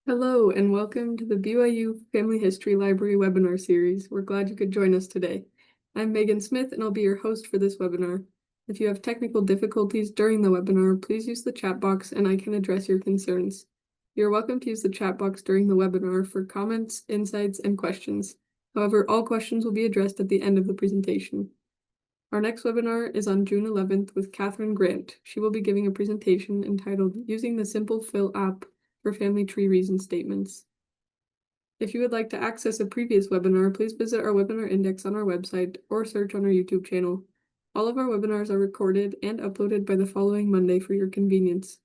Hello, and welcome to the BYU Family History Library webinar series. We're glad you could join us today. I'm Megan Smith, and I'll be your host for this webinar. If you have technical difficulties during the webinar, please use the chat box and I can address your concerns. You're welcome to use the chat box during the webinar for comments, insights, and questions. However, all questions will be addressed at the end of the presentation. Our next webinar is on June 11th with Catherine Grant. She will be giving a presentation entitled Using the Simple Fill app for Family Tree Reason Statements. If you would like to access a previous webinar, please visit our webinar index on our website or search on our YouTube channel. All of our webinars are recorded and uploaded by the following Monday for your convenience.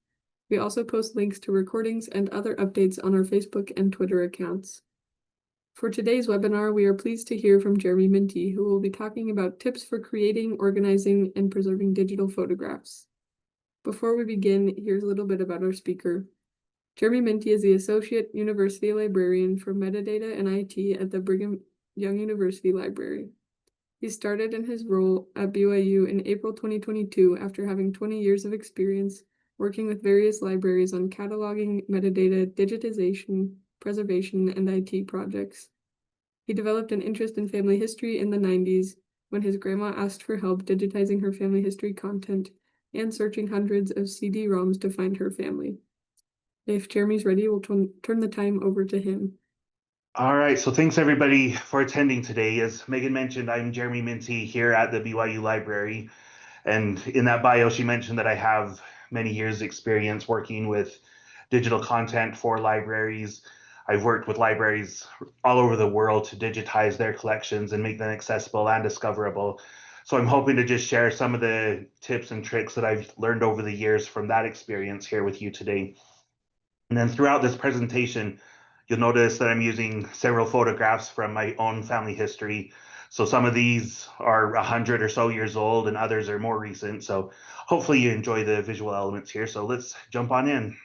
We also post links to recordings and other updates on our Facebook and Twitter accounts. For today's webinar, we are pleased to hear from Jeremy Myntti, who will be talking about tips for creating, organizing, and preserving digital photographs. Before we begin, here's a little bit about our speaker. Jeremy Myntti is the Associate University Librarian for Metadata and IT at the Brigham Young University Library. He started in his role at BYU in April 2022 after having 20 years of experience working with various libraries on cataloging, metadata, digitization, preservation, and IT projects. He developed an interest in family history in the 90s when his grandma asked for help digitizing her family history content and searching hundreds of CD-ROMs to find her family. If Jeremy's ready, we'll turn the time over to him. All right, so thanks everybody for attending today. As Megan mentioned, I'm Jeremy Myntti here at the BYU Library. And in that bio, she mentioned that I have many years experience working with digital content for libraries. I've worked with libraries all over the world to digitize their collections and make them accessible and discoverable. So I'm hoping to just share some of the tips and tricks that I've learned over the years from that experience here with you today. And then throughout this presentation, you'll notice that I'm using several photographs from my own family history. So some of these are 100 or so years old and others are more recent. So hopefully you enjoy the visual elements here. So let's jump on in.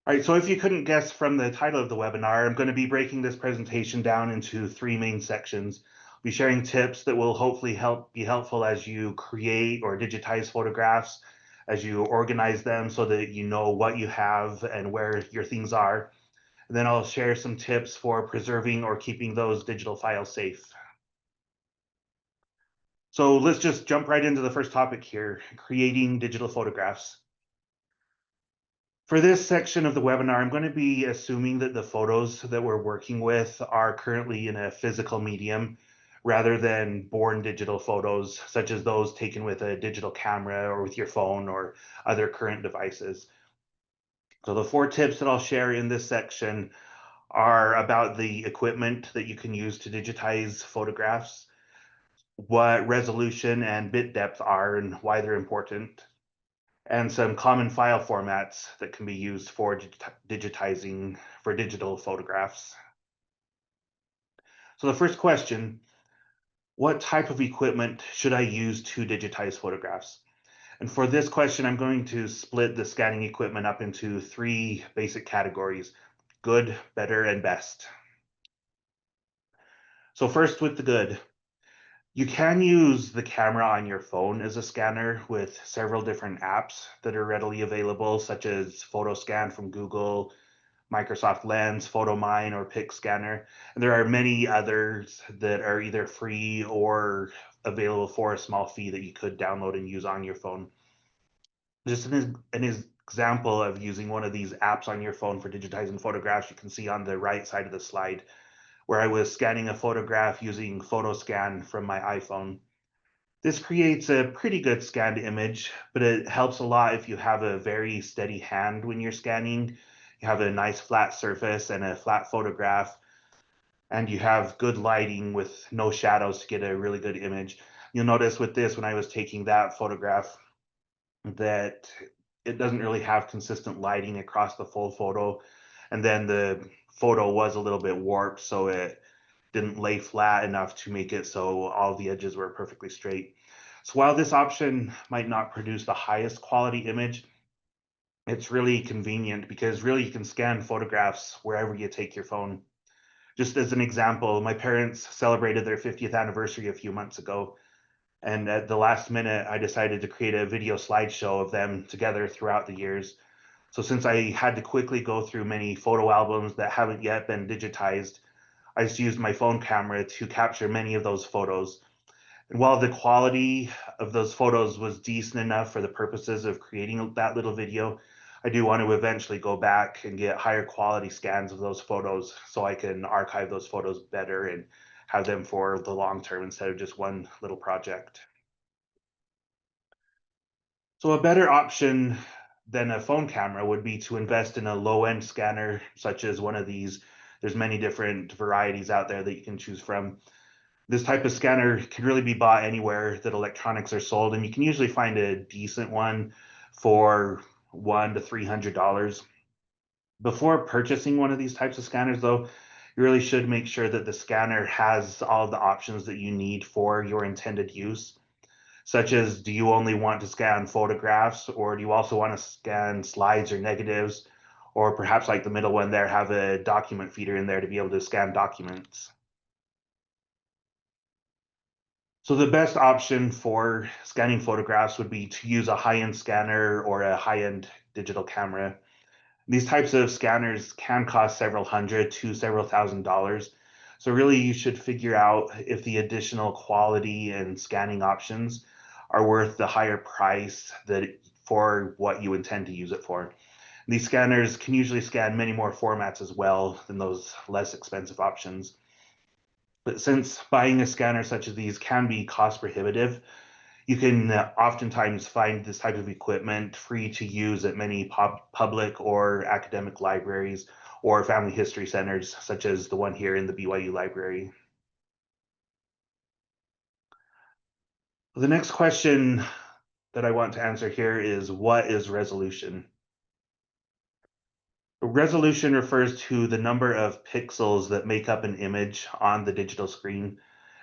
All right, so if you couldn't guess from the title of the webinar, I'm going to be breaking this presentation down into three main sections. I'll be sharing tips that will hopefully be helpful as you create or digitize photographs, as you organize them so that you know what you have and where your things are. And then I'll share some tips for preserving or keeping those digital files safe. So let's just jump right into the first topic here, creating digital photographs. For this section of the webinar, I'm going to be assuming that the photos that we're working with are currently in a physical medium rather than born digital photos, such as those taken with a digital camera or with your phone or other current devices. So the four tips that I'll share in this section are about the equipment that you can use to digitize photographs, what resolution and bit depth are and why they're important, and some common file formats that can be used for digitizing for digital photographs. So the first question, what type of equipment should I use to digitize photographs? And for this question, I'm going to split the scanning equipment up into three basic categories: good, better, and best. So first with the good. You can use the camera on your phone as a scanner with several different apps that are readily available, such as PhotoScan from Google, Microsoft Lens, PhotoMine, or PicScanner. And there are many others that are either free or available for a small fee that you could download and use on your phone. Just an example of using one of these apps on your phone for digitizing photographs, you can see on the right side of the slide, where I was scanning a photograph using PhotoScan from my iPhone. This creates a pretty good scanned image, but it helps a lot if you have a very steady hand when you're scanning. You have a nice flat surface and a flat photograph, and you have good lighting with no shadows to get a really good image. You'll notice with this, when I was taking that photograph, that it doesn't really have consistent lighting across the full photo. And then the photo was a little bit warped, so it didn't lay flat enough to make it so all the edges were perfectly straight. So while this option might not produce the highest quality image, it's really convenient because really you can scan photographs wherever you take your phone. Just as an example, my parents celebrated their 50th anniversary a few months ago. And at the last minute, I decided to create a video slideshow of them together throughout the years. So since I had to quickly go through many photo albums that haven't yet been digitized, I just used my phone camera to capture many of those photos. And while the quality of those photos was decent enough for the purposes of creating that little video, I do want to eventually go back and get higher quality scans of those photos so I can archive those photos better and have them for the long term instead of just one little project. So a better option than a phone camera would be to invest in a low-end scanner, such as one of these. There's many different varieties out there that you can choose from. This type of scanner can really be bought anywhere that electronics are sold, and you can usually find a decent one for $100 to $300. Before purchasing one of these types of scanners, though, you really should make sure that the scanner has all the options that you need for your intended use, such as, do you only want to scan photographs, or do you also want to scan slides or negatives, or perhaps like the middle one there, have a document feeder in there to be able to scan documents. So the best option for scanning photographs would be to use a high-end scanner or a high-end digital camera. These types of scanners can cost several hundred to several $1,000s. So really you should figure out if the additional quality and scanning options are worth the higher price that for what you intend to use it for. These scanners can usually scan many more formats as well than those less expensive options. But since buying a scanner such as these can be cost prohibitive, you can oftentimes find this type of equipment free to use at many public or academic libraries or family history centers, such as the one here in the BYU library. The next question that I want to answer here is, what is resolution? Resolution refers to the number of pixels that make up an image on the digital screen,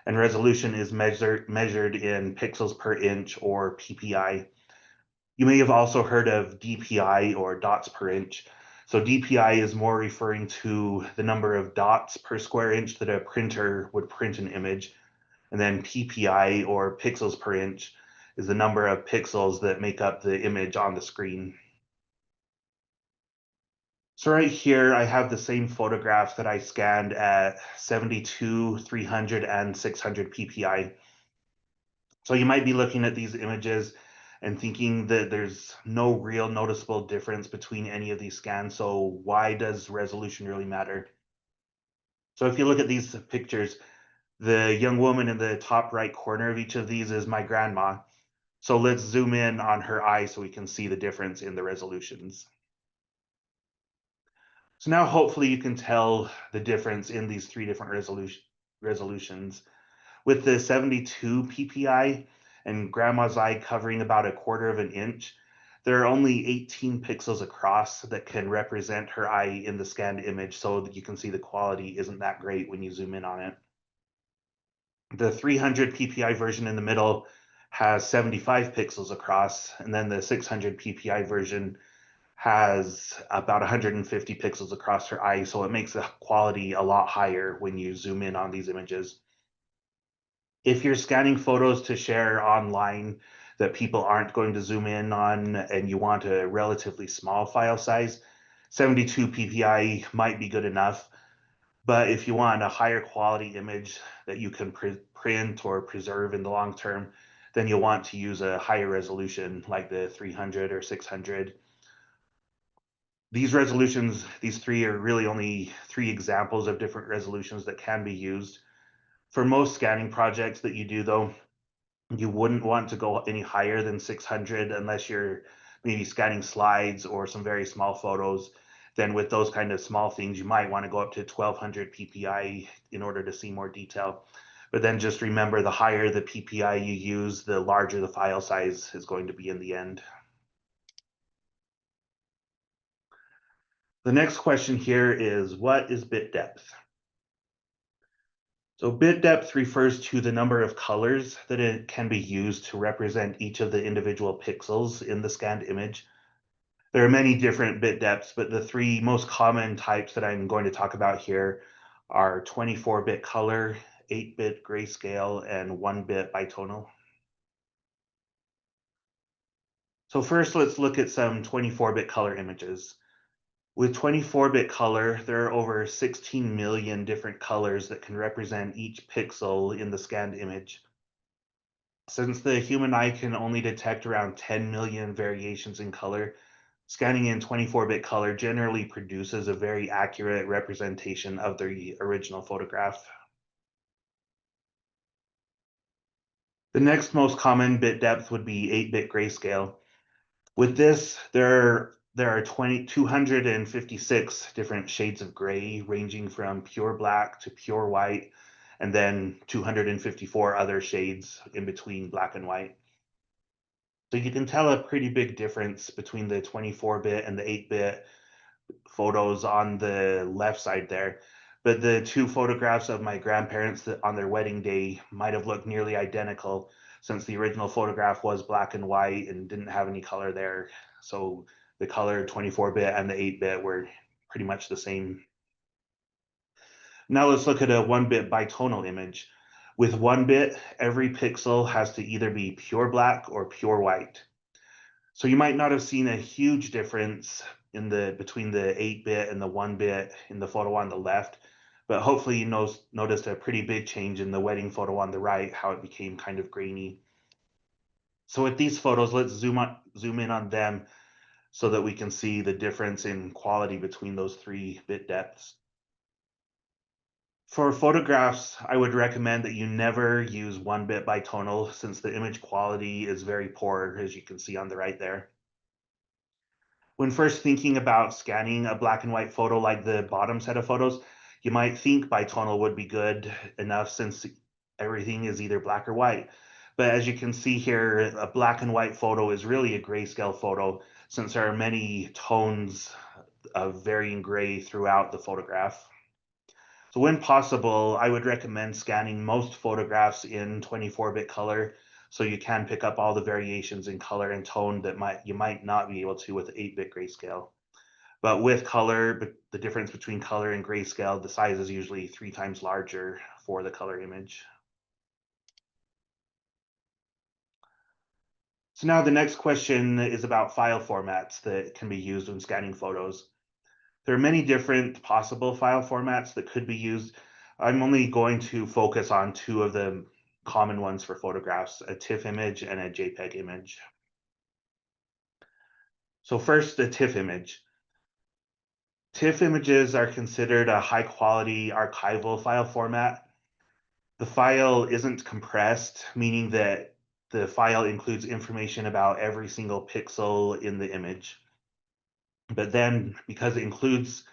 and resolution is measured in pixels per inch, or PPI. You may have also heard of DPI, or dots per inch. So DPI is more referring to the number of dots per square inch that a printer would print an image. And then PPI, or pixels per inch, is the number of pixels that make up the image on the screen. So right here, I have the same photographs that I scanned at 72, 300, and 600 PPI. So you might be looking at these images and thinking that there's no real noticeable difference between any of these scans. So why does resolution really matter? So if you look at these pictures, the young woman in the top right corner of each of these is my grandma. So let's zoom in on her eye so we can see the difference in the resolutions. So now hopefully you can tell the difference in these three different resolutions. With the 72 PPI and grandma's eye covering about a quarter of an inch, there are only 18 pixels across that can represent her eye in the scanned image, so that you can see the quality isn't that great when you zoom in on it. The 300 PPI version in the middle has 75 pixels across, and then the 600 PPI version has about 150 pixels across her eye, so it makes the quality a lot higher when you zoom in on these images. If you're scanning photos to share online that people aren't going to zoom in on and you want a relatively small file size, 72 PPI might be good enough. But if you want a higher quality image that you can print or preserve in the long term, then you'll want to use a higher resolution like the 300 or 600. These resolutions, these three are really only three examples of different resolutions that can be used. For most scanning projects that you do, though, you wouldn't want to go any higher than 600 unless you're maybe scanning slides or some very small photos. Then with those kind of small things, you might want to go up to 1200 PPI in order to see more detail. But then just remember, the higher the PPI you use, the larger the file size is going to be in the end. The next question here is, what is bit depth? So bit depth refers to the number of colors that it can be used to represent each of the individual pixels in the scanned image. There are many different bit depths, but the three most common types that I'm going to talk about here are 24-bit color, 8-bit grayscale, and 1-bit bitonal. So first, let's look at some 24-bit color images. With 24-bit color, there are over 16 million different colors that can represent each pixel in the scanned image. Since the human eye can only detect around 10 million variations in color, scanning in 24-bit color generally produces a very accurate representation of the original photograph. The next most common bit depth would be 8-bit grayscale. With this, there are 256 different shades of gray, ranging from pure black to pure white, and then 254 other shades in between black and white. So you can tell a pretty big difference between the 24-bit and the 8-bit photos on the left side there. But the two photographs of my grandparents that on their wedding day might have looked nearly identical, since the original photograph was black and white and didn't have any color there. So the color 24-bit and the 8-bit were pretty much the same. Now let's look at a 1-bit bitonal image. With 1-bit, every pixel has to either be pure black or pure white. So you might not have seen a huge difference in the between the 8-bit and the 1-bit in the photo on the left, but hopefully you noticed a pretty big change in the wedding photo on the right, how it became kind of grainy. So with these photos, let's zoom in on them so that we can see the difference in quality between those 3-bit depths. For photographs, I would recommend that you never use 1-bit bitonal, since the image quality is very poor, as you can see on the right there. When first thinking about scanning a black and white photo like the bottom set of photos, you might think bitonal would be good enough, since everything is either black or white. But as you can see here, a black and white photo is really a grayscale photo, since there are many tones of varying gray throughout the photograph. So when possible, I would recommend scanning most photographs in 24-bit color, so you can pick up all the variations in color and tone that you might not be able to with 8-bit grayscale. But with color, the difference between color and grayscale, the size is usually 3 times larger for the color image. So now the next question is about file formats that can be used when scanning photos. There are many different possible file formats that could be used. I'm only going to focus on two of the common ones for photographs, a TIFF image and a JPEG image. So first, the TIFF image. TIFF images are considered a high quality archival file format. The file isn't compressed, meaning that the file includes information about every single pixel in the image. But then, because it includes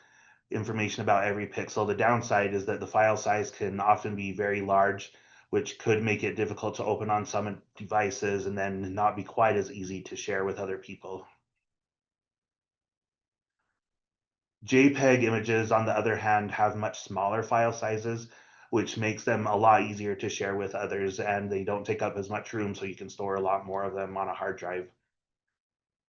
information about every pixel, the downside is that the file size can often be very large, which could make it difficult to open on some devices and then not be quite as easy to share with other people. JPEG images, on the other hand, have much smaller file sizes, which makes them a lot easier to share with others, and they don't take up as much room, so you can store a lot more of them on a hard drive.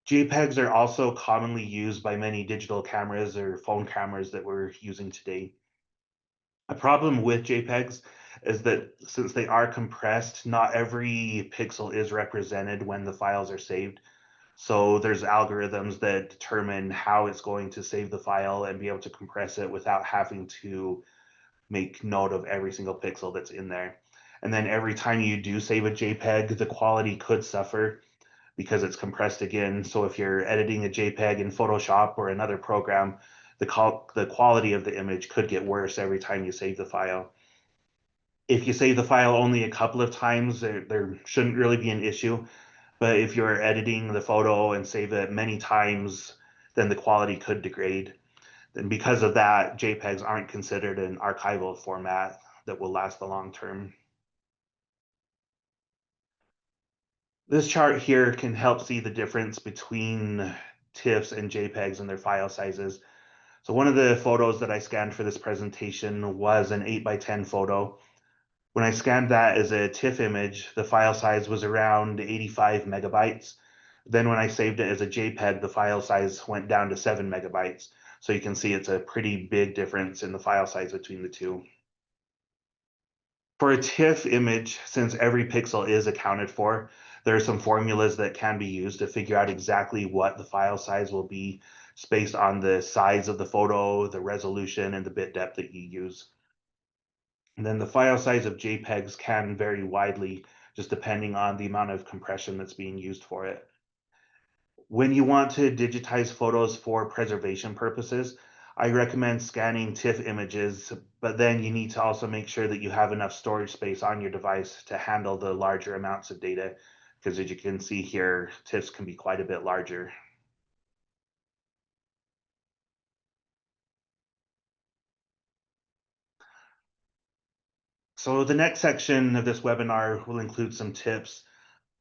JPEGs are also commonly used by many digital cameras or phone cameras that we're using today. A problem with JPEGs is that since they are compressed, not every pixel is represented when the files are saved. So there's algorithms that determine how it's going to save the file and be able to compress it without having to make note of every single pixel that's in there. And then every time you do save a JPEG, the quality could suffer because it's compressed again. So if you're editing a JPEG in Photoshop or another program, the quality of the image could get worse every time you save the file. If you save the file only a couple of times, there shouldn't really be an issue. But if you're editing the photo and save it many times, then the quality could degrade. And because of that, JPEGs aren't considered an archival format that will last the long term. This chart here can help see the difference between TIFFs and JPEGs and their file sizes. So one of the photos that I scanned for this presentation was an 8x10 photo. When I scanned that as a TIFF image, the file size was around 85 megabytes. Then when I saved it as a JPEG, the file size went down to 7 megabytes. So you can see it's a pretty big difference in the file size between the two. For a TIFF image, since every pixel is accounted for, There are some formulas that can be used to figure out exactly what the file size will be just based on the size of the photo, the resolution, and the bit depth that you use. And then the file size of JPEGs can vary widely just depending on the amount of compression that's being used for it. When you want to digitize photos for preservation purposes, I recommend scanning TIFF images, but then you need to also make sure that you have enough storage space on your device to handle the larger amounts of data, because as you can see here, TIFFs can be quite a bit larger. So the next section of this webinar will include some tips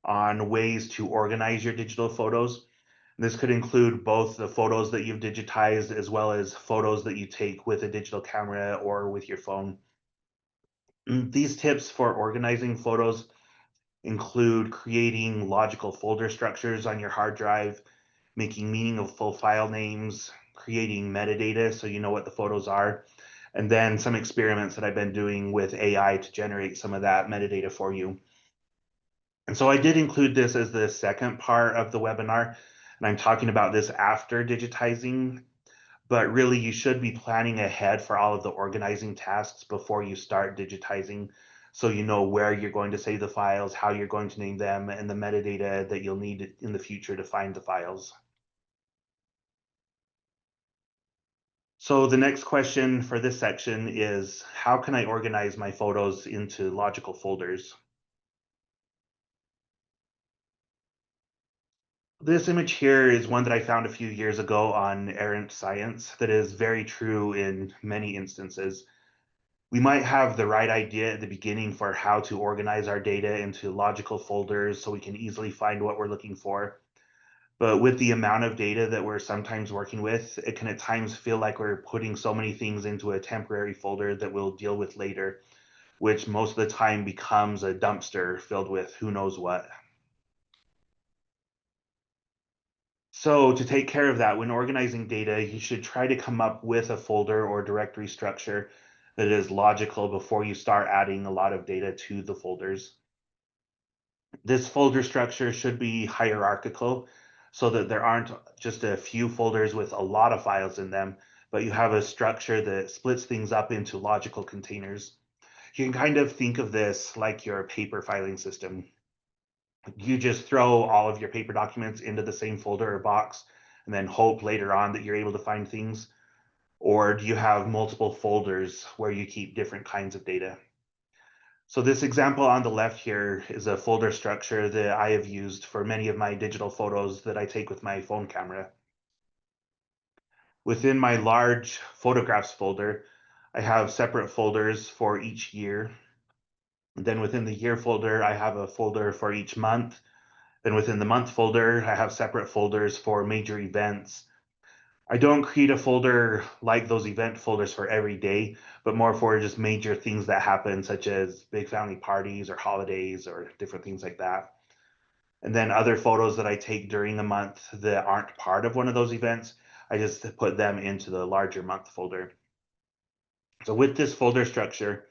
on ways to organize your digital photos. This could include both the photos that you've digitized as well as photos that you take with a digital camera or with your phone. These tips for organizing photos include creating logical folder structures on your hard drive, making meaningful file names, creating metadata so you know what the photos are, and then some experiments that I've been doing with AI to generate some of that metadata for you. And so I did include this as the second part of the webinar, and I'm talking about this after digitizing, but really you should be planning ahead for all of the organizing tasks before you start digitizing, so you know where you're going to save the files, how you're going to name them, and the metadata that you'll need in the future to find the files. So the next question for this section is, how can I organize my photos into logical folders? This image here is one that I found a few years ago on Errant Science that is very true in many instances. We might have the right idea at the beginning for how to organize our data into logical folders so we can easily find what we're looking for. But with the amount of data that we're sometimes working with, it can at times feel like we're putting so many things into a temporary folder that we'll deal with later, which most of the time becomes a dumpster filled with who knows what. So to take care of that, when organizing data, you should try to come up with a folder or directory structure that is logical before you start adding a lot of data to the folders. This folder structure should be hierarchical so that there aren't just a few folders with a lot of files in them, but you have a structure that splits things up into logical containers. You can kind of think of this like your paper filing system. You just throw all of your paper documents into the same folder or box and then hope later on that you're able to find things? Or do you have multiple folders where you keep different kinds of data? So this example on the left here is a folder structure that I have used for many of my digital photos that I take with my phone camera. Within my large photographs folder, I have separate folders for each year. Then within the year folder, I have a folder for each month. Then within the month folder, I have separate folders for major events. I don't create a folder like those event folders for every day, but more for just major things that happen, such as big family parties or holidays or different things like that. And then other photos that I take during the month that aren't part of one of those events, I just put them into the larger month folder. So with this folder structure,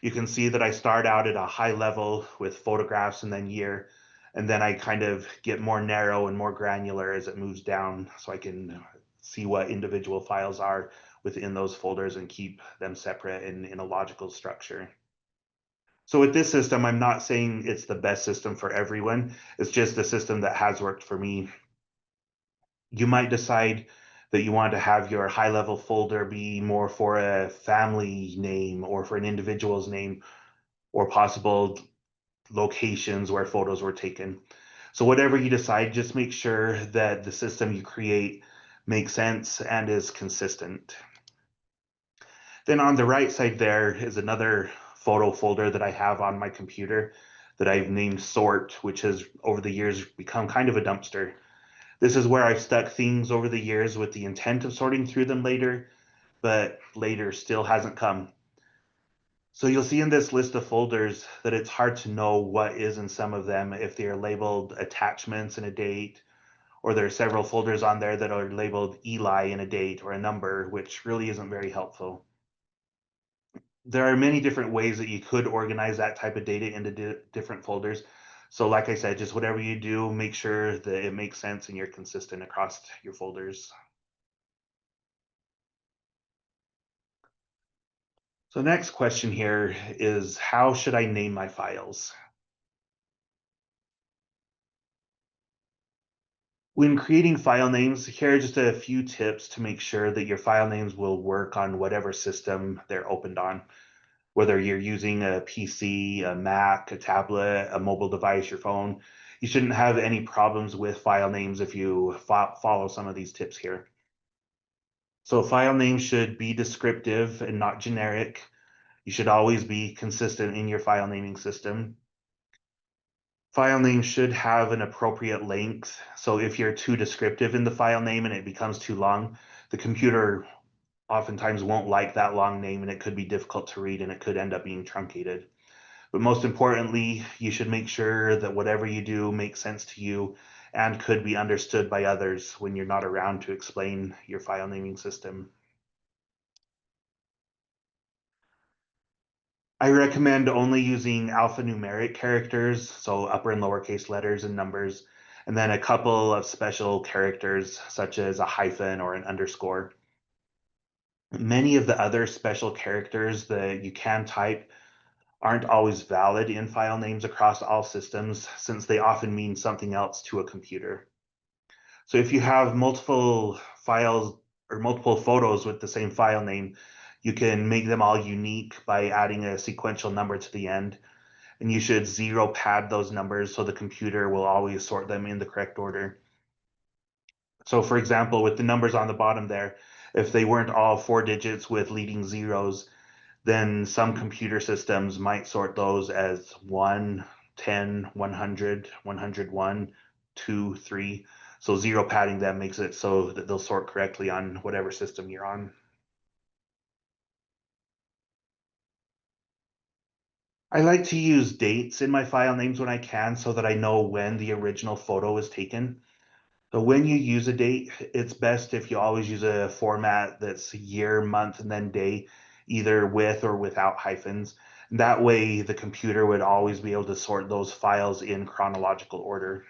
you can see that I start out at a high level with photographs and then year, and then I kind of get more narrow and more granular as it moves down so I can see what individual files are within those folders and keep them separate in a logical structure. So with this system, I'm not saying it's the best system for everyone. It's just the system that has worked for me. You might decide that you want to have your high level folder be more for a family name or for an individual's name or possible locations where photos were taken. So whatever you decide, just make sure that the system you create makes sense and is consistent. Then on the right side there is another photo folder that I have on my computer that I've named Sort, which has over the years become kind of a dumpster. This is where I've stuck things over the years with the intent of sorting through them later, but later still hasn't come. So you'll see in this list of folders that it's hard to know what is in some of them if they are labeled attachments and a date, or there are several folders on there that are labeled Eli and a date or a number, which really isn't very helpful. There are many different ways that you could organize that type of data into different folders. So like I said, just whatever you do, make sure that it makes sense and you're consistent across your folders. So next question here is, how should I name my files? When creating file names, here are just a few tips to make sure that your file names will work on whatever system they're opened on. Whether you're using a PC, a Mac, a tablet, a mobile device, your phone, you shouldn't have any problems with file names if you follow some of these tips here. So file names should be descriptive and not generic. You should always be consistent in your file naming system. File names should have an appropriate length. So if you're too descriptive in the file name and it becomes too long, the computer oftentimes won't like that long name and it could be difficult to read and it could end up being truncated. But most importantly, you should make sure that whatever you do makes sense to you and could be understood by others when you're not around to explain your file naming system. I recommend only using alphanumeric characters, so upper and lowercase letters and numbers, and then a couple of special characters such as a hyphen or an underscore. Many of the other special characters that you can type aren't always valid in file names across all systems since they often mean something else to a computer. So if you have multiple files or multiple photos with the same file name, you can make them all unique by adding a sequential number to the end. And you should zero pad those numbers so the computer will always sort them in the correct order. So for example, with the numbers on the bottom there, if they weren't all 4 digits with leading zeros, then some computer systems might sort those as 1, 10, 100, 101, 2, 3. So zero padding them makes it so that they'll sort correctly on whatever system you're on. I like to use dates in my file names when I can so that I know when the original photo was taken. So when you use a date, it's best if you always use a format that's year, month, and then day, either with or without hyphens. That way, the computer would always be able to sort those files in chronological order.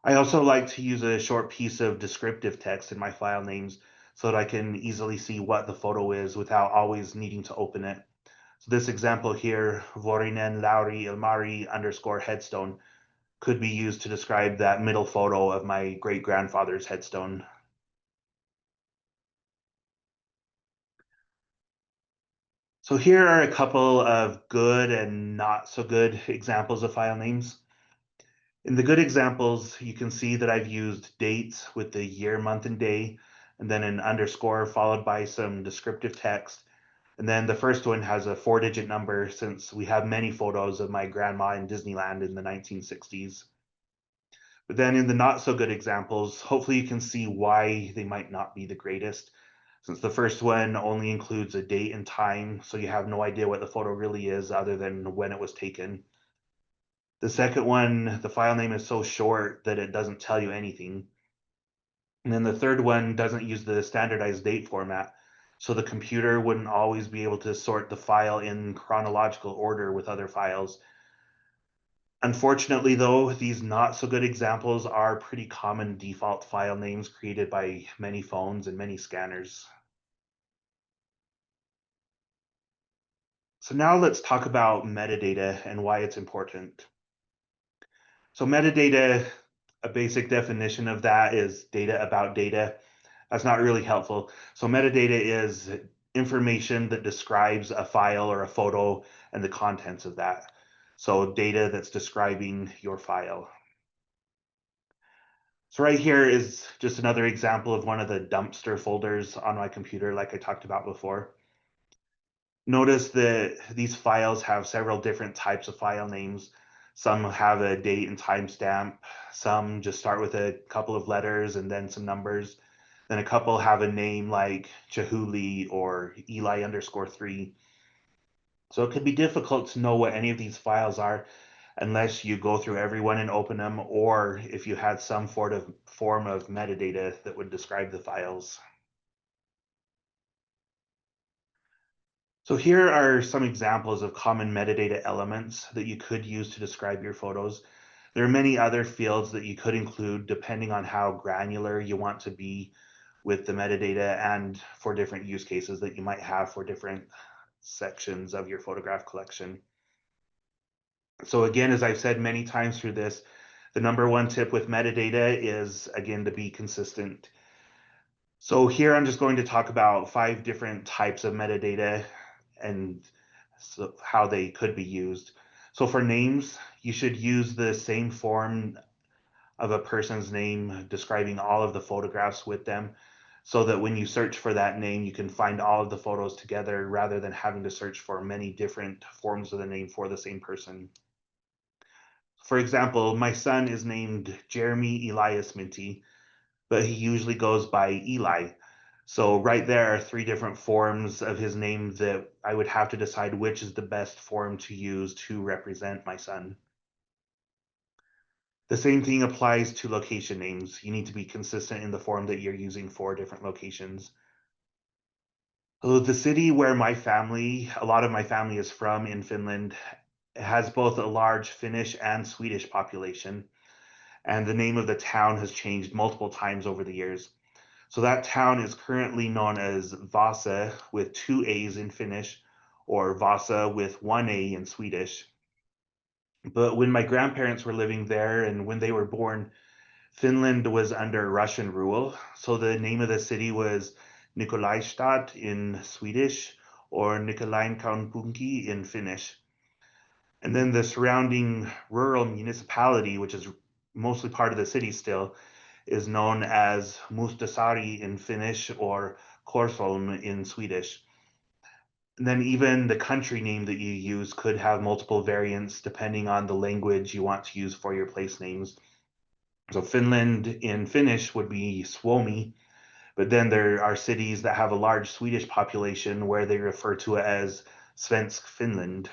I also like to use a short piece of descriptive text in my file names so that I can easily see what the photo is without always needing to open it. So this example here, Vorinen Lauri Ilmari underscore headstone, could be used to describe that middle photo of my great grandfather's headstone. So here are a couple of good and not so good examples of file names. In the good examples, you can see that I've used dates with the year, month, and day, and then an underscore followed by some descriptive text. And then the first one has a 4 digit number since we have many photos of my grandma in Disneyland in the 1960s. But then in the not so good examples, hopefully you can see why they might not be the greatest, since the first one only includes a date and time, so you have no idea what the photo really is other than when it was taken. The second one, the file name is so short that it doesn't tell you anything. And then the third one doesn't use the standardized date format, so the computer wouldn't always be able to sort the file in chronological order with other files. Unfortunately, though, these not so good examples are pretty common default file names created by many phones and many scanners. So now let's talk about metadata and why it's important. So metadata, a basic definition of that is data about data. That's not really helpful. So metadata is information that describes a file or a photo and the contents of that. So data that's describing your file. So right here is just another example of one of the dumpster folders on my computer, like I talked about before. Notice that these files have several different types of file names. Some have a date and timestamp. Some just start with a couple of letters and then some numbers. Then a couple have a name like Chihuly or Eli underscore 3. So it can be difficult to know what any of these files are unless you go through everyone and open them, or if you had some form of metadata that would describe the files. So here are some examples of common metadata elements that you could use to describe your photos. There are many other fields that you could include depending on how granular you want to be with the metadata and for different use cases that you might have for different sections of your photograph collection. So again, as I've said many times through this, the number one tip with metadata is, again, to be consistent. So here I'm just going to talk about 5 different types of metadata and so how they could be used. So for names, you should use the same form of a person's name describing all of the photographs with them so that when you search for that name, you can find all of the photos together rather than having to search for many different forms of the name for the same person. For example, my son is named Jeremy Elias Myntti, but he usually goes by Eli. So right there are 3 different forms of his name that I would have to decide which is the best form to use to represent my son. The same thing applies to location names. You need to be consistent in the form that you're using for different locations. So the city where a lot of my family is from in Finland, has both a large Finnish and Swedish population, and the name of the town has changed multiple times over the years. So that town is currently known as Vasa with 2 A's in Finnish, or Vasa with 1 A in Swedish. But when my grandparents were living there and when they were born, Finland was under Russian rule. So the name of the city was Nikolaistad in Swedish or Nikolainkaupungki in Finnish. And then the surrounding rural municipality, which is mostly part of the city still, is known as Mustasari in Finnish or Korsholm in Swedish. And then even the country name that you use could have multiple variants depending on the language you want to use for your place names. So Finland in Finnish would be Suomi, but then there are cities that have a large Swedish population where they refer to it as Svensk Finland.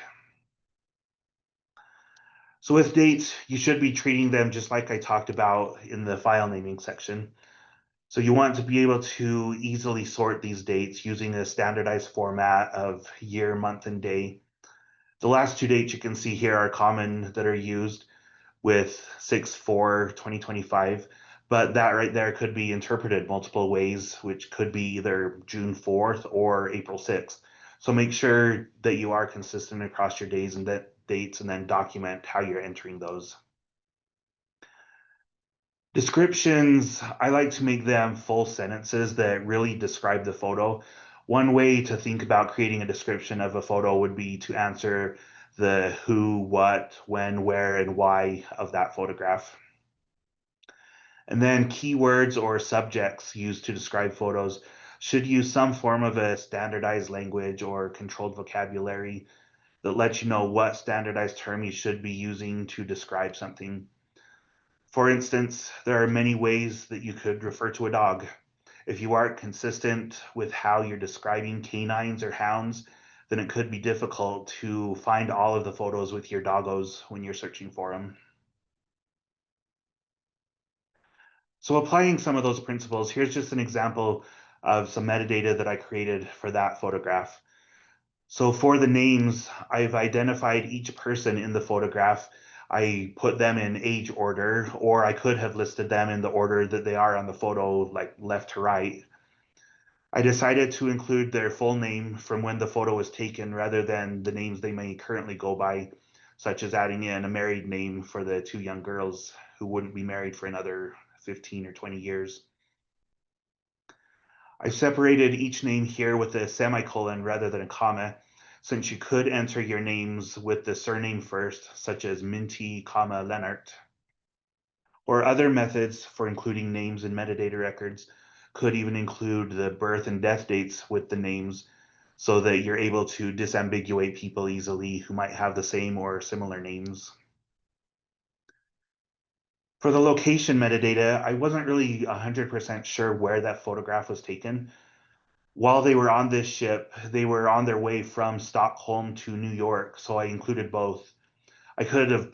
So with dates, you should be treating them just like I talked about in the file naming section. So you want to be able to easily sort these dates using a standardized format of year, month, and day. The last 2 dates you can see here are common that are used with 6/4/2025, but that right there could be interpreted multiple ways, which could be either June 4th or April 6th. So make sure that you are consistent across your days and that dates and then document how you're entering those. Descriptions, I like to make them full sentences that really describe the photo. One way to think about creating a description of a photo would be to answer the who, what, when, where, and why of that photograph. And then keywords or subjects used to describe photos should use some form of a standardized language or controlled vocabulary that lets you know what standardized term you should be using to describe something. For instance, there are many ways that you could refer to a dog. If you aren't consistent with how you're describing canines or hounds, then it could be difficult to find all of the photos with your doggos when you're searching for them. So applying some of those principles, here's just an example of some metadata that I created for that photograph. So for the names, I've identified each person in the photograph. I put them in age order, or I could have listed them in the order that they are on the photo, like left to right. I decided to include their full name from when the photo was taken rather than the names they may currently go by, such as adding in a married name for the 2 young girls who wouldn't be married for another 15 or 20 years. I've separated each name here with a semicolon rather than a comma, since you could enter your names with the surname first, such as Myntti, Lennart. Or other methods for including names in metadata records could even include the birth and death dates with the names so that you're able to disambiguate people easily who might have the same or similar names. For the location metadata, I wasn't really 100% sure where that photograph was taken. While they were on this ship, they were on their way from Stockholm to New York, so I included both. I could have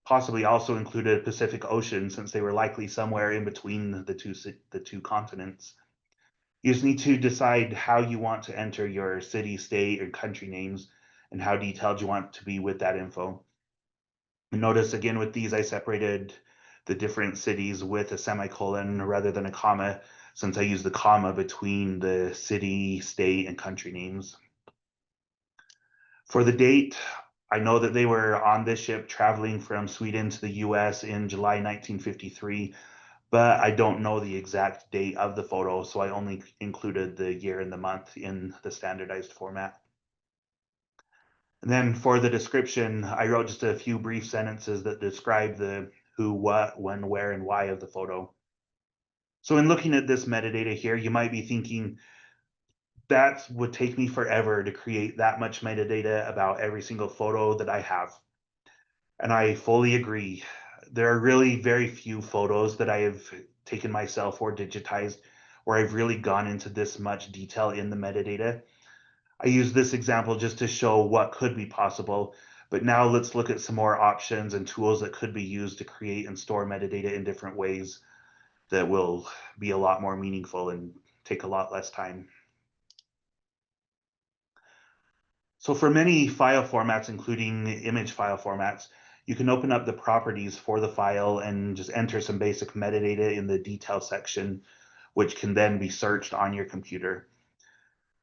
possibly also included Pacific Ocean since they were likely somewhere in between the two continents. You just need to decide how you want to enter your city, state, or country names and how detailed you want to be with that info. And notice again with these, I separated the different cities with a semicolon rather than a comma, since I use the comma between the city, state, and country names. For the date, I know that they were on this ship traveling from Sweden to the US in July 1953, but I don't know the exact date of the photo, so I only included the year and the month in the standardized format. And then for the description, I wrote just a few brief sentences that describe the who, what, when, where, and why of the photo. So in looking at this metadata here, you might be thinking, that would take me forever to create that much metadata about every single photo that I have. And I fully agree. There are really very few photos that I have taken myself or digitized where I've really gone into this much detail in the metadata. I use this example just to show what could be possible, but now let's look at some more options and tools that could be used to create and store metadata in different ways that will be a lot more meaningful and take a lot less time. So for many file formats, including image file formats, you can open up the properties for the file and just enter some basic metadata in the detail section, which can then be searched on your computer.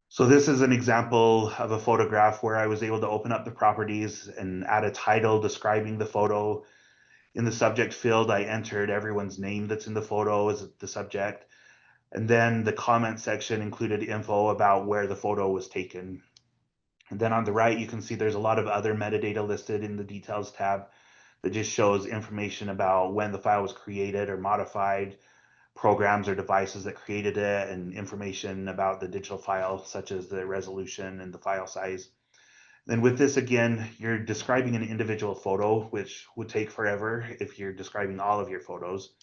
So this is an example of a photograph where I was able to open up the properties and add a title describing the photo. In the subject field, I entered everyone's name that's in the photo as the subject. And then the comment section included info about where the photo was taken. And then on the right, you can see there's a lot of other metadata listed in the details tab that just shows information about when the file was created or modified, programs or devices that created it, and information about the digital file, such as the resolution and the file size. Then with this, again, you're describing an individual photo, which would take forever if you're describing all of your photos.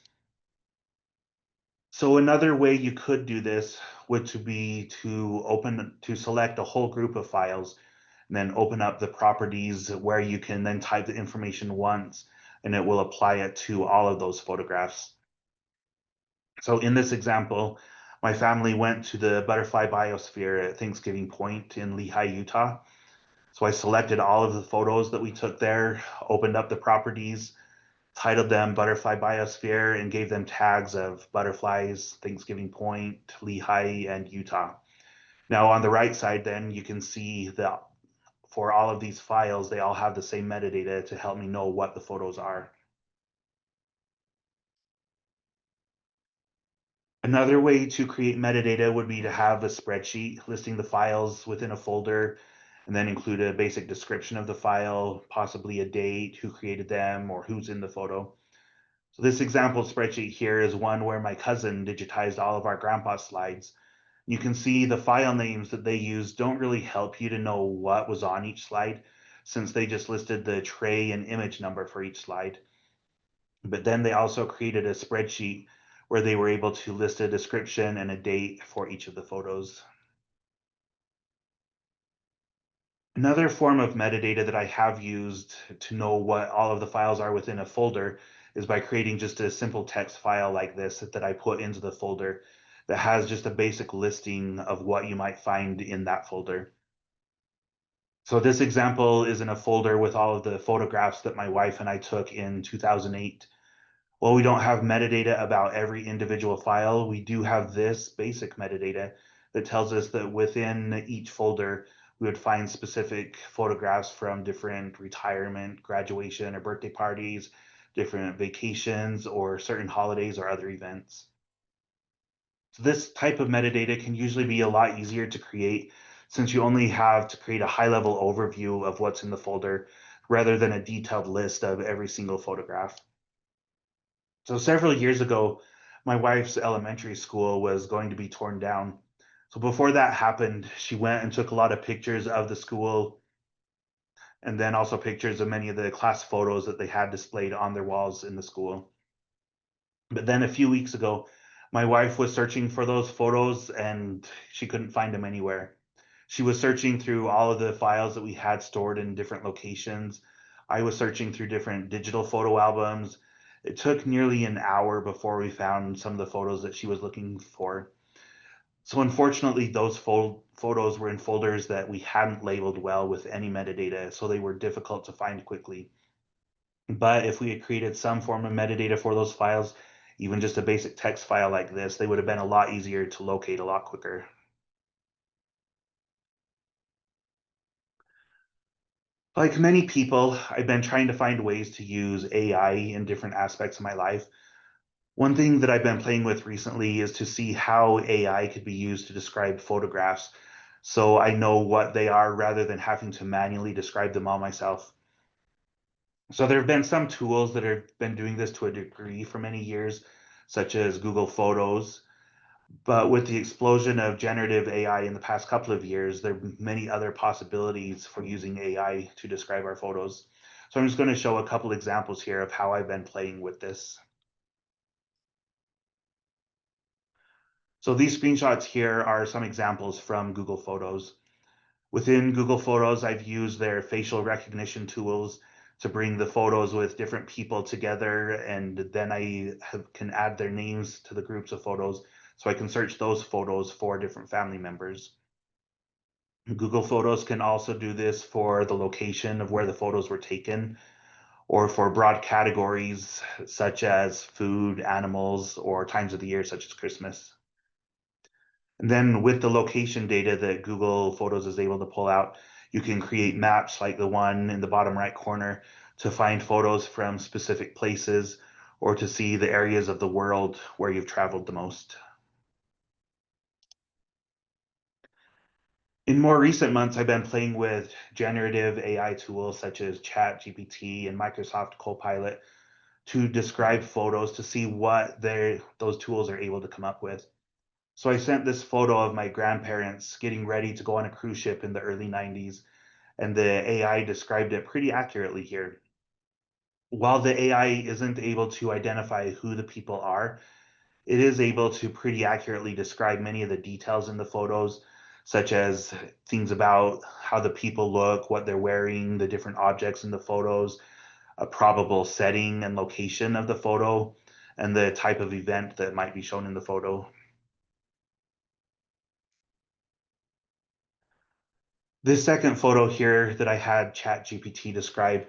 So another way you could do this would be to select a whole group of files and then open up the properties where you can then type the information once and it will apply it to all of those photographs. So in this example, my family went to the butterfly biosphere at Thanksgiving Point in Lehi, Utah. So I selected all of the photos that we took there, opened up the properties, titled them Butterfly Biosphere, and gave them tags of butterflies, Thanksgiving Point, Lehi, and Utah. Now on the right side, then you can see that for all of these files, they all have the same metadata to help me know what the photos are. Another way to create metadata would be to have a spreadsheet listing the files within a folder and then include a basic description of the file, possibly a date, who created them, or who's in the photo. So this example spreadsheet here is one where my cousin digitized all of our grandpa slides. You can see the file names that they use don't really help you to know what was on each slide, since they just listed the tray and image number for each slide. But then they also created a spreadsheet where they were able to list a description and a date for each of the photos. Another form of metadata that I have used to know what all of the files are within a folder is by creating just a simple text file like this that I put into the folder that has just a basic listing of what you might find in that folder. So this example is in a folder with all of the photographs that my wife and I took in 2008. While we don't have metadata about every individual file, we do have this basic metadata that tells us that within each folder, we would find specific photographs from different retirement, graduation, or birthday parties, different vacations, or certain holidays or other events. So this type of metadata can usually be a lot easier to create since you only have to create a high-level overview of what's in the folder rather than a detailed list of every single photograph. So several years ago, my wife's elementary school was going to be torn down. So before that happened, she went and took a lot of pictures of the school and then also pictures of many of the class photos that they had displayed on their walls in the school. But then a few weeks ago, my wife was searching for those photos and she couldn't find them anywhere. She was searching through all of the files that we had stored in different locations. I was searching through different digital photo albums. It took nearly an hour before we found some of the photos that she was looking for. So unfortunately, those photos were in folders that we hadn't labeled well with any metadata, so they were difficult to find quickly. But if we had created some form of metadata for those files, even just a basic text file like this, they would have been a lot easier to locate a lot quicker. Like many people, I've been trying to find ways to use AI in different aspects of my life. One thing that I've been playing with recently is to see how AI could be used to describe photographs so I know what they are rather than having to manually describe them all myself. So there have been some tools that have been doing this to a degree for many years, such as Google Photos. But with the explosion of generative AI in the past couple of years, there are many other possibilities for using AI to describe our photos. So I'm just going to show a couple examples here of how I've been playing with this. So these screenshots here are some examples from Google Photos. Within Google Photos, I've used their facial recognition tools to bring the photos with different people together, and then can add their names to the groups of photos, so I can search those photos for different family members. Google Photos can also do this for the location of where the photos were taken, or for broad categories such as food, animals, or times of the year such as Christmas. And then with the location data that Google Photos is able to pull out, you can create maps like the one in the bottom right corner to find photos from specific places or to see the areas of the world where you've traveled the most. In more recent months, I've been playing with generative AI tools such as ChatGPT and Microsoft Copilot to describe photos to see what those tools are able to come up with. So I sent this photo of my grandparents getting ready to go on a cruise ship in the early 90s, and the AI described it pretty accurately here. While the AI isn't able to identify who the people are, it is able to pretty accurately describe many of the details in the photos, such as things about how the people look, what they're wearing, the different objects in the photos, a probable setting and location of the photo, and the type of event that might be shown in the photo. This second photo here that I had ChatGPT describe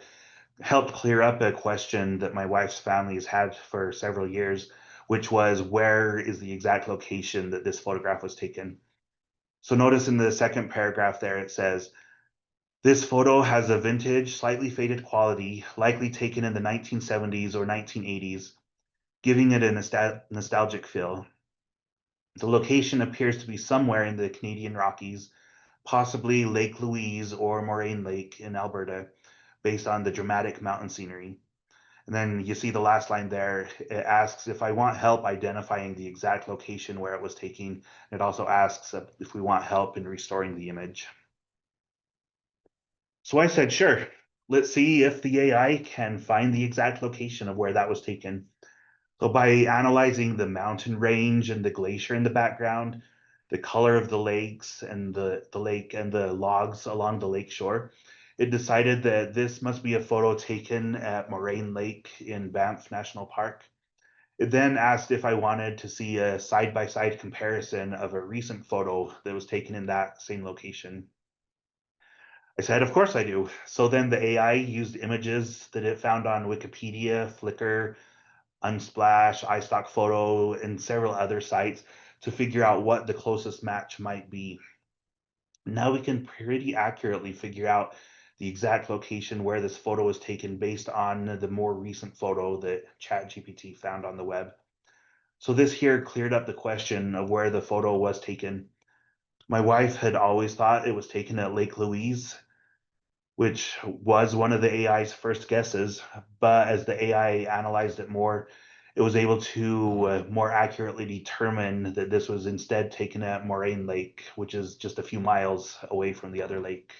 helped clear up a question that my wife's family has had for several years, which was where is the exact location that this photograph was taken? So notice in the second paragraph there, it says, this photo has a vintage, slightly faded quality, likely taken in the 1970s or 1980s, giving it a nostalgic feel. The location appears to be somewhere in the Canadian Rockies, possibly Lake Louise or Moraine Lake in Alberta, based on the dramatic mountain scenery. And then you see the last line there. It asks if I want help identifying the exact location where it was taken. It also asks if we want help in restoring the image. So I said, sure, let's see if the AI can find the exact location of where that was taken. So by analyzing the mountain range and the glacier in the background, the color of the lakes and the lake and the logs along the lake shore, it decided that this must be a photo taken at Moraine Lake in Banff National Park. It then asked if I wanted to see a side-by-side comparison of a recent photo that was taken in that same location. I said, of course I do. So then the AI used images that it found on Wikipedia, Flickr, Unsplash, iStock Photo, and several other sites to figure out what the closest match might be. Now we can pretty accurately figure out the exact location where this photo was taken based on the more recent photo that ChatGPT found on the web. So this here cleared up the question of where the photo was taken. My wife had always thought it was taken at Lake Louise, which was one of the AI's first guesses. But as the AI analyzed it more, it was able to more accurately determine that this was instead taken at Moraine Lake, which is just a few miles away from the other lake.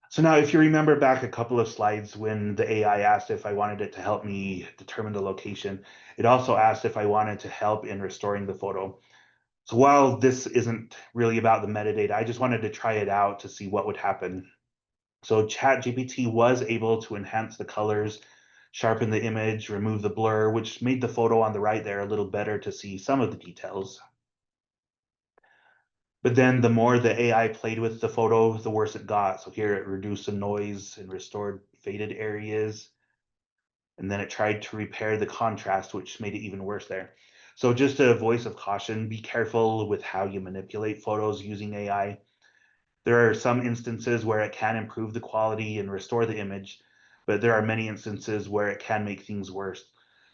So now, if you remember back a couple of slides when the AI asked if I wanted it to help me determine the location, it also asked if I wanted to help in restoring the photo. So while this isn't really about the metadata, I just wanted to try it out to see what would happen. So ChatGPT was able to enhance the colors sharpen the image, remove the blur, which made the photo on the right there a little better to see some of the details. But then the more the AI played with the photo, the worse it got. So here it reduced some noise and restored faded areas. And then it tried to repair the contrast, which made it even worse there. So just a voice of caution, be careful with how you manipulate photos using AI. There are some instances where it can improve the quality and restore the image, but there are many instances where it can make things worse.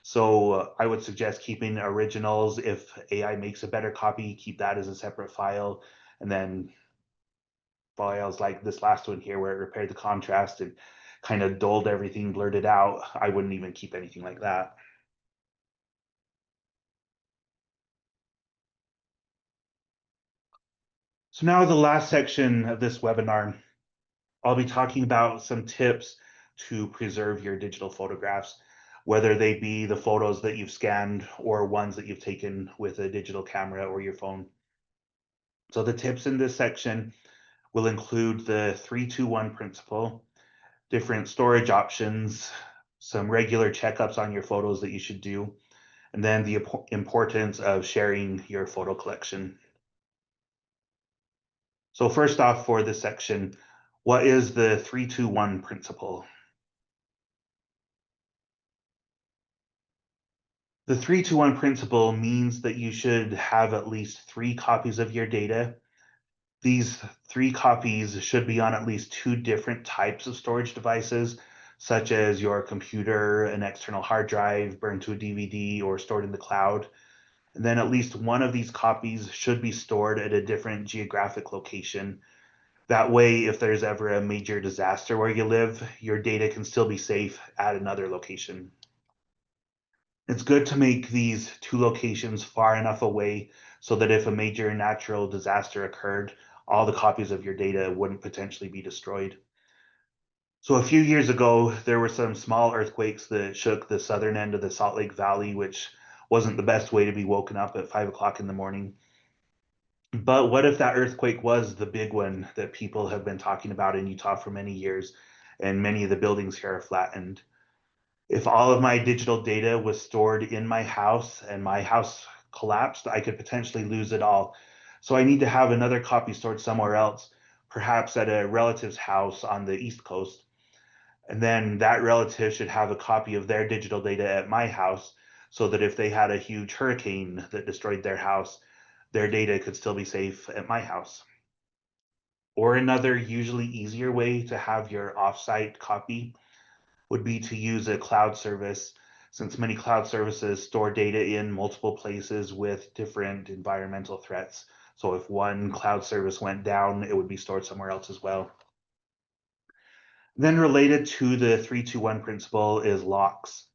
So I would suggest keeping originals. If AI makes a better copy, keep that as a separate file. And then files like this last one here, where it repaired the contrast and kind of dulled everything, blurred it out, I wouldn't even keep anything like that. So now the last section of this webinar, I'll be talking about some tips to preserve your digital photographs, whether they be the photos that you've scanned or ones that you've taken with a digital camera or your phone. So the tips in this section will include the 3-2-1 principle, different storage options, some regular checkups on your photos that you should do, and then the importance of sharing your photo collection. So first off, for this section, what is the 3-2-1 principle? The 3-2-1 principle means that you should have at least 3 copies of your data. These 3 copies should be on at least 2 different types of storage devices, such as your computer, an external hard drive, burned to a DVD, or stored in the cloud. And then at least one of these copies should be stored at a different geographic location. That way, if there's ever a major disaster where you live, your data can still be safe at another location. It's good to make these 2 locations far enough away so that if a major natural disaster occurred, all the copies of your data wouldn't potentially be destroyed. So a few years ago, there were some small earthquakes that shook the southern end of the Salt Lake Valley, which wasn't the best way to be woken up at 5 o'clock in the morning. But what if that earthquake was the big one that people have been talking about in Utah for many years, and many of the buildings here are flattened? If all of my digital data was stored in my house and my house collapsed, I could potentially lose it all. So I need to have another copy stored somewhere else, perhaps at a relative's house on the East Coast. And then that relative should have a copy of their digital data at my house so that if they had a huge hurricane that destroyed their house, their data could still be safe at my house. Or another, usually easier way to have your offsite copy would be to use a cloud service, since many cloud services store data in multiple places with different environmental threats. So if one cloud service went down, it would be stored somewhere else as well. Then related to the 3-2-1 principle is locks.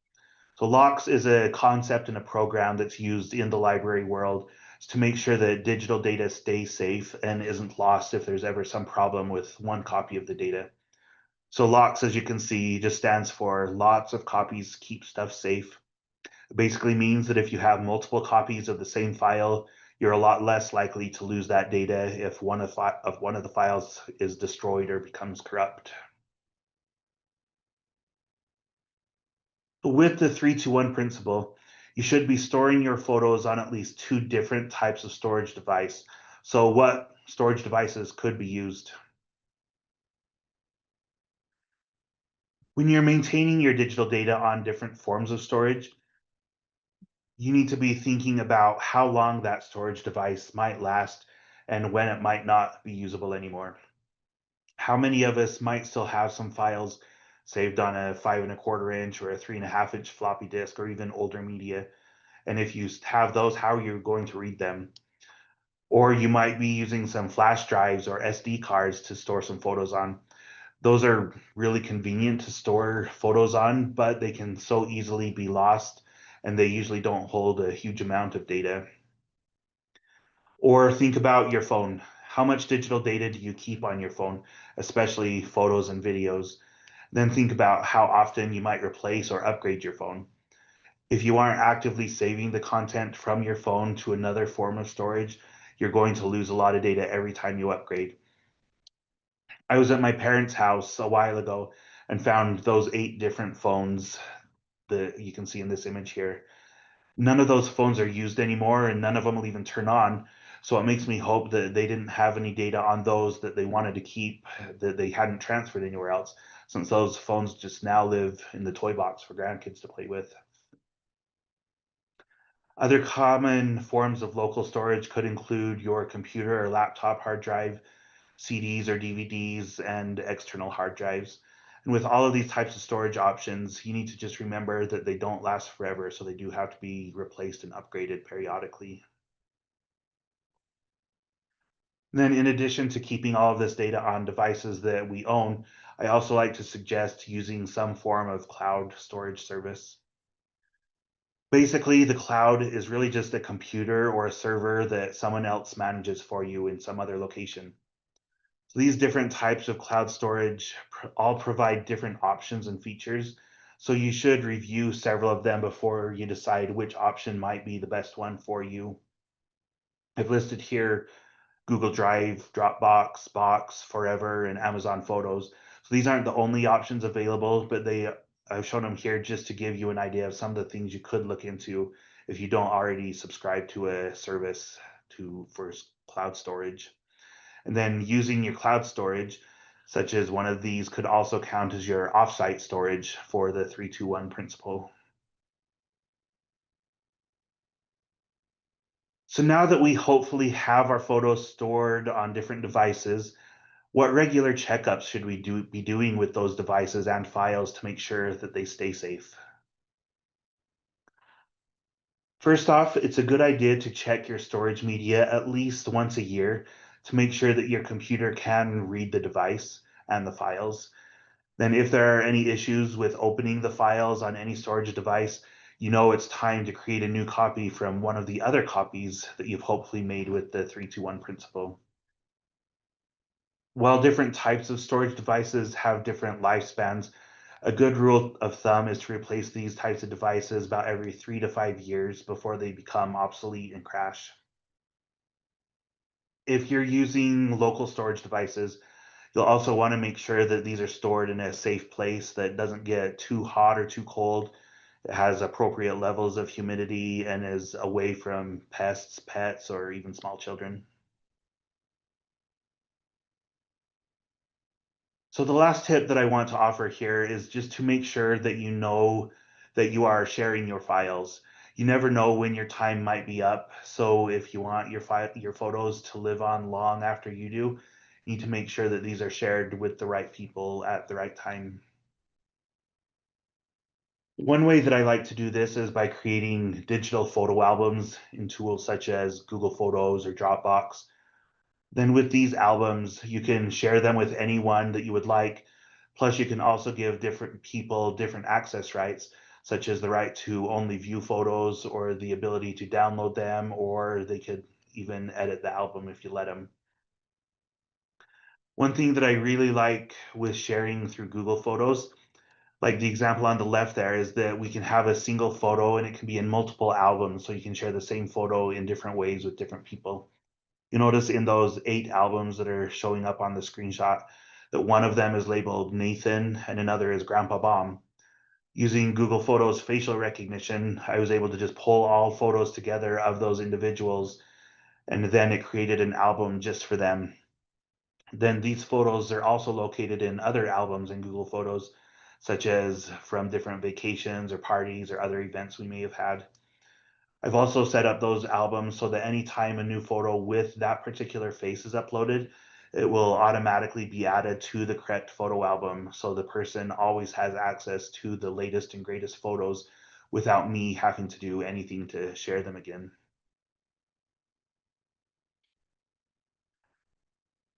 So locks is a concept and a program that's used in the library world to make sure that digital data stays safe and isn't lost if there's ever some problem with one copy of the data. So locks, as you can see, just stands for lots of copies keep stuff safe. It basically means that if you have multiple copies of the same file, you're a lot less likely to lose that data if one of the files is destroyed or becomes corrupt. With the 3-2-1 principle, you should be storing your photos on at least 2 different types of storage device. So what storage devices could be used? When you're maintaining your digital data on different forms of storage, you need to be thinking about how long that storage device might last and when it might not be usable anymore. How many of us might still have some files saved on a 5 1/4 inch or a 3 1/2 inch floppy disk or even older media? And if you have those, how are you going to read them? Or you might be using some flash drives or SD cards to store some photos on. Those are really convenient to store photos on, but they can so easily be lost, and they usually don't hold a huge amount of data. Or think about your phone. How much digital data do you keep on your phone, especially photos and videos? Then think about how often you might replace or upgrade your phone. If you aren't actively saving the content from your phone to another form of storage, you're going to lose a lot of data every time you upgrade. I was at my parents' house a while ago and found those 8 different phones that you can see in this image here. None of those phones are used anymore, and none of them will even turn on. So it makes me hope that they didn't have any data on those that they wanted to keep, that they hadn't transferred anywhere else, since those phones just now live in the toy box for grandkids to play with. Other common forms of local storage could include your computer or laptop hard drive, CDs or DVDs, and external hard drives. And with all of these types of storage options, you need to just remember that they don't last forever, so they do have to be replaced and upgraded periodically. Then, in addition to keeping all of this data on devices that we own, I also like to suggest using some form of cloud storage service. Basically, the cloud is really just a computer or a server that someone else manages for you in some other location. So these different types of cloud storage all provide different options and features. So you should review several of them before you decide which option might be the best one for you. I've listed here Google Drive, Dropbox, Box, Forever, and Amazon Photos. So these aren't the only options available, but I've shown them here just to give you an idea of some of the things you could look into if you don't already subscribe to a service for cloud storage. And then using your cloud storage, such as one of these, could also count as your offsite storage for the 3-2-1 principle. So now that we hopefully have our photos stored on different devices, what regular checkups should we be doing with those devices and files to make sure that they stay safe? First off, it's a good idea to check your storage media at least once a year to make sure that your computer can read the device and the files. Then if there are any issues with opening the files on any storage device, you know it's time to create a new copy from one of the other copies that you've hopefully made with the 3-2-1 principle. While different types of storage devices have different lifespans, a good rule of thumb is to replace these types of devices about every 3 to 5 years before they become obsolete and crash. If you're using local storage devices, you'll also want to make sure that these are stored in a safe place that doesn't get too hot or too cold. It has appropriate levels of humidity and is away from pests, pets, or even small children. So the last tip that I want to offer here is just to make sure that you know that you are sharing your files. You never know when your time might be up. So if you want your photos to live on long after you do, you need to make sure that these are shared with the right people at the right time. One way that I like to do this is by creating digital photo albums in tools such as Google Photos or Dropbox. Then with these albums, you can share them with anyone that you would like. Plus, you can also give different people different access rights, such as the right to only view photos or the ability to download them, or they could even edit the album if you let them. One thing that I really like with sharing through Google Photos, like the example on the left there, is that we can have a single photo and it can be in multiple albums, so you can share the same photo in different ways with different people. You notice in those 8 albums that are showing up on the screenshot that one of them is labeled Nathan and another is Grandpa Bomb. Using Google Photos facial recognition, I was able to just pull all photos together of those individuals, and then it created an album just for them. Then these photos are also located in other albums in Google Photos, such as from different vacations or parties or other events we may have had. I've also set up those albums so that anytime a new photo with that particular face is uploaded, it will automatically be added to the correct photo album. So the person always has access to the latest and greatest photos without me having to do anything to share them again.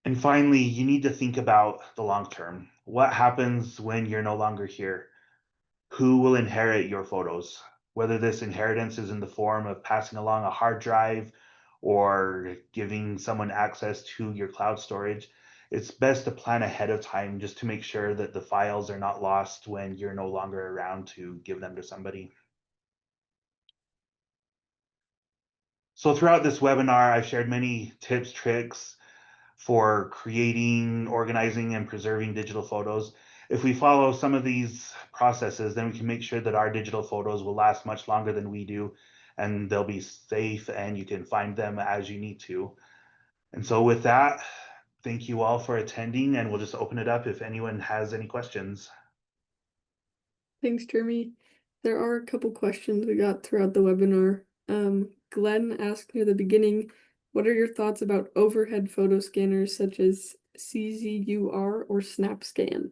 And finally, you need to think about the long term. What happens when you're no longer here? Who will inherit your photos? Whether this inheritance is in the form of passing along a hard drive or giving someone access to your cloud storage, it's best to plan ahead of time just to make sure that the files are not lost when you're no longer around to give them to somebody. So throughout this webinar, I've shared many tips, tricks for creating, organizing, and preserving digital photos. If we follow some of these processes, then we can make sure that our digital photos will last much longer than we do, and they'll be safe and you can find them as you need to. And so with that, thank you all for attending, and we'll just open it up if anyone has any questions. Thanks, Jeremy. There are a couple questions we got throughout the webinar. Glenn asked near the beginning, what are your thoughts about overhead photo scanners such as CZUR or SnapScan?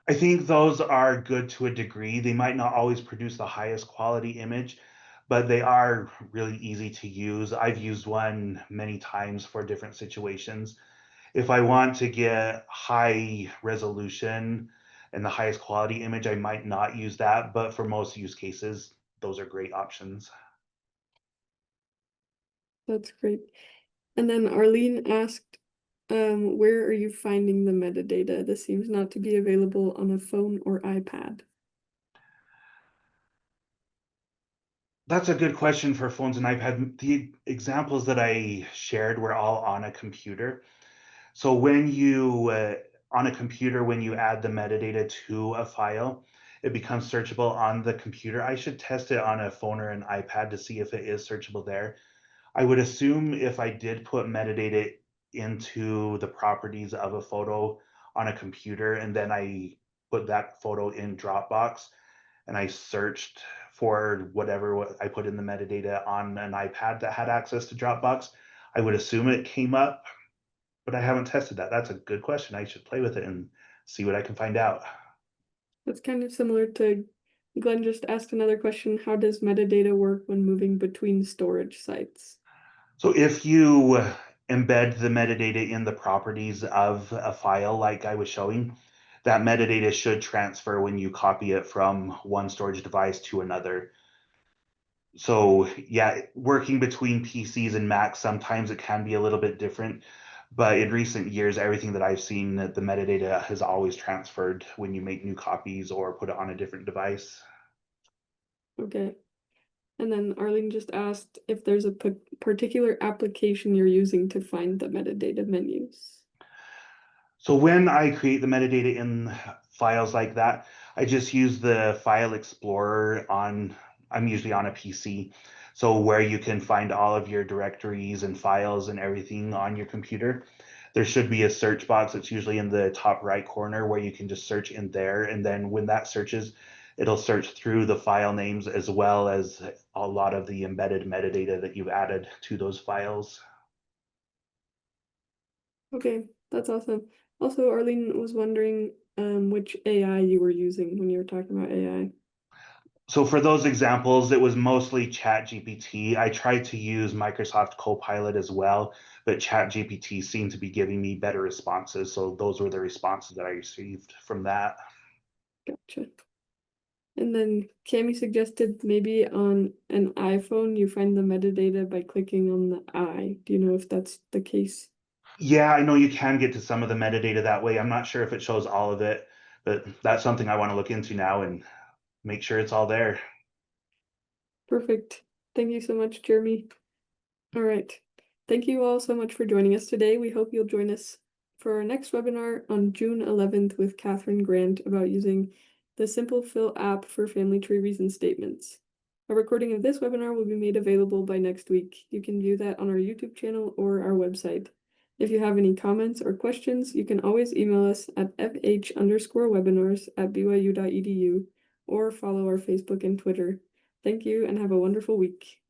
I think those are good to a degree. They might not always produce the highest quality image, but they are really easy to use. I've used one many times for different situations. If I want to get high resolution and the highest quality image, I might not use that, but for most use cases, those are great options. That's great. And then Arlene asked, where are you finding the metadata? This seems not to be available on a phone or iPad. That's a good question for phones and iPad. The examples that I shared were all on a computer. So when you, on a computer, when you add the metadata to a file, it becomes searchable on the computer. I should test it on a phone or an iPad to see if it is searchable there. I would assume if I did put metadata into the properties of a photo on a computer and then I put that photo in Dropbox and I searched for whatever I put in the metadata on an iPad that had access to Dropbox, I would assume it came up, but I haven't tested that. That's a good question. I should play with it and see what I can find out. That's kind of similar to Glenn just asked another question. How does metadata work when moving between storage sites? So if you embed the metadata in the properties of a file like I was showing, that metadata should transfer when you copy it from one storage device to another. So yeah, working between PCs and Macs, sometimes it can be a little bit different. But in recent years, everything that I've seen, the metadata has always transferred when you make new copies or put it on a different device. Okay. And then Arlene just asked if there's a particular application you're using to find the metadata menus. So when I create the metadata in files like that, I just use the file explorer on, I'm usually on a PC. So where you can find all of your directories and files and everything on your computer, there should be a search box that's usually in the top right corner where you can just search in there. And then when that searches, it'll search through the file names as well as a lot of the embedded metadata that you've added to those files. Okay, that's awesome. Also, Arlene was wondering which AI you were using when you were talking about AI. So for those examples, it was mostly ChatGPT. I tried to use Microsoft Copilot as well, but ChatGPT seemed to be giving me better responses. So those were the responses that I received from that. Gotcha. And then Cami suggested maybe on an iPhone you find the metadata by clicking on the eye. Do you know if that's the case? Yeah, I know you can get to some of the metadata that way. I'm not sure if it shows all of it, but that's something I want to look into now and make sure it's all there. Perfect. Thank you so much, Jeremy. All right. Thank you all so much for joining us today. We hope you'll join us for our next webinar on June 11th with Catherine Grant about using the Simple Fill app for family tree reason statements. A recording of this webinar will be made available by next week. You can view that on our YouTube channel or our website. If you have any comments or questions, you can always email us at fh_webinars@byu.edu or follow our Facebook and Twitter. Thank you and have a wonderful week.